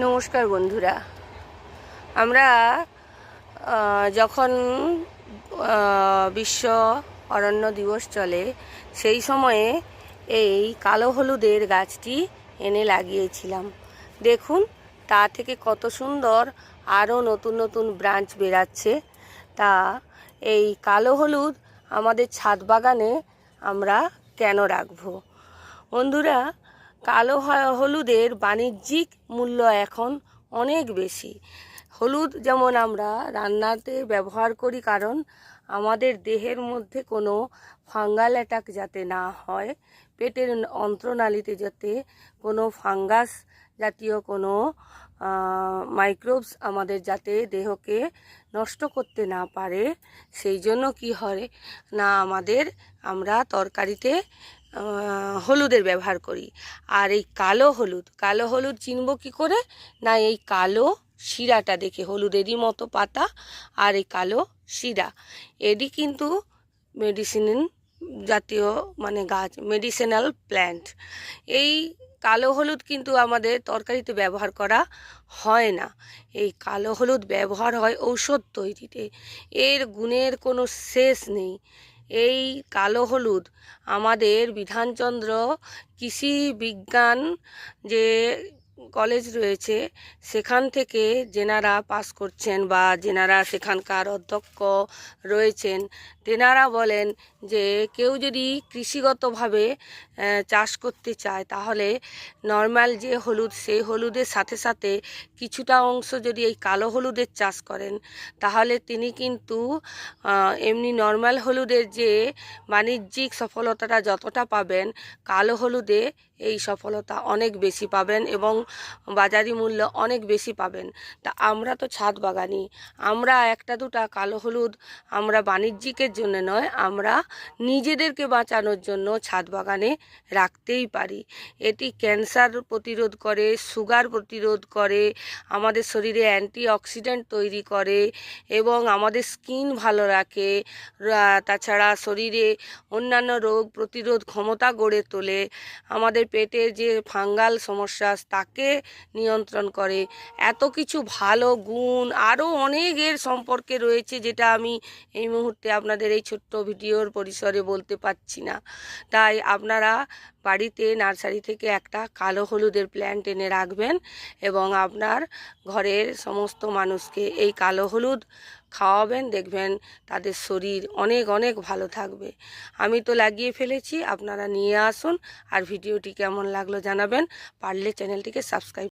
নমস্কার বন্ধুরা, আমরা যখন বিশ্ব অরণ্য দিবস চলে সেই সময়ে এই কালো হলুদের গাছটি এনে লাগিয়েছিলাম। দেখুন তা থেকে কত সুন্দর আরও নতুন নতুন ব্রাঞ্চ বেরাচ্ছে। তা এই কালো হলুদ আমাদের ছাদ বাগানে আমরা কেন রাখবো বন্ধুরা? কালো হলুদের বাণিজ্যিক মূল্য এখন অনেক বেশি। হলুদ যেমন আমরা রান্নাতে ব্যবহার করি, কারণ আমাদের দেহের মধ্যে কোনো ফাঙ্গাল অ্যাটাক যাতে না হয়, পেটের অন্ত্রনালীতে যাতে কোনো ফাঙ্গাস জাতীয় কোনো মাইক্রোবস আমাদের যাতে দেহকে নষ্ট করতে না পারে, সেই জন্য কি হয় না আমরা তরকারিতে হলুদের ব্যবহার করি। আর এই কালো হলুদ চিনব কি করে? না, এই কালো শিরাটা দেখে, হলুদেরই মতো পাতা আর এই কালো শিরা, এটি কিন্তু মেডিসিন জাতীয় গাছ, মেডিসিনাল প্ল্যান্ট। এই কালো হলুদ কিন্তু আমাদের তরকারিতে ব্যবহার করা হয় না। এই কালো হলুদ ব্যবহার হয় ঔষধ তৈরিতে। এর গুণের কোনো শেষ নেই। এই কালো হলুদ আমাদের বিধানচন্দ্র কৃষি বিজ্ঞান যে কলেজ রয়েছে সেখান থেকে যেনারা পাস করছেন বা যেনারা সেখানকার অধ্যক্ষ রয়েছেন, তেনারা বলেন যে কেউ যদি কৃষিগতভাবে চাষ করতে চায় তাহলে নর্মাল যে হলুদ, সেই হলুদের সাথে সাথে কিছুটা অংশ যদি এই কালো হলুদের চাষ করেন তাহলে তিনি কিন্তু এমনি নর্মাল হলুদের যে বাণিজ্যিক সফলতাটা যতটা পাবেন, কালো হলুদে এই সফলতা অনেক বেশি পাবেন এবং বাজারি মূল্য অনেক বেশি পাবেন। তা আমরা তো ছাদ বাগানি, আমরা একটা দুটা কালো হলুদ আমরা বাণিজ্যিকের জন্য নয়, আমরা নিজেদেরকে বাঁচানোর জন্য ছাদ বাগানে রাখতেই পারি। এটি ক্যান্সার প্রতিরোধ করে, সুগার প্রতিরোধ করে, আমাদের শরীরে অ্যান্টিঅক্সিডেন্ট তৈরি করে এবং আমাদের স্কিন ভালো রাখে। তাছাড়া শরীরে অন্যান্য রোগ প্রতিরোধ ক্ষমতা গড়ে তোলে, আমাদের পেটের যে ফাঙ্গাল সমস্যা তাকে নিয়ন্ত্রণ করে। এত কিছু ভালো গুণ আরও অনেক এর সম্পর্কে রয়েছে, যেটা আমি এই মুহূর্তে আপনাদের এই ছোট্ট ভিডিওর পরিসরে বলতে পারছি না। তাই আপনারা বাড়িতে নার্সারি থেকে একটা কালো হলুদের প্ল্যান্ট এনে রাখবেন এবং আপনার ঘরের সমস্ত মানুষকে এই কালো হলুদ খাওয়াবেন। দেখবেন তাদের শরীর অনেক অনেক ভালো থাকবে। আমি তো লাগিয়ে ফেলেছি, আপনারা নিয়ে আসুন। আর ভিডিওটি কেমন লাগলো জানাবেন, পারলে চ্যানেলটিকে সাবস্ক্রাইব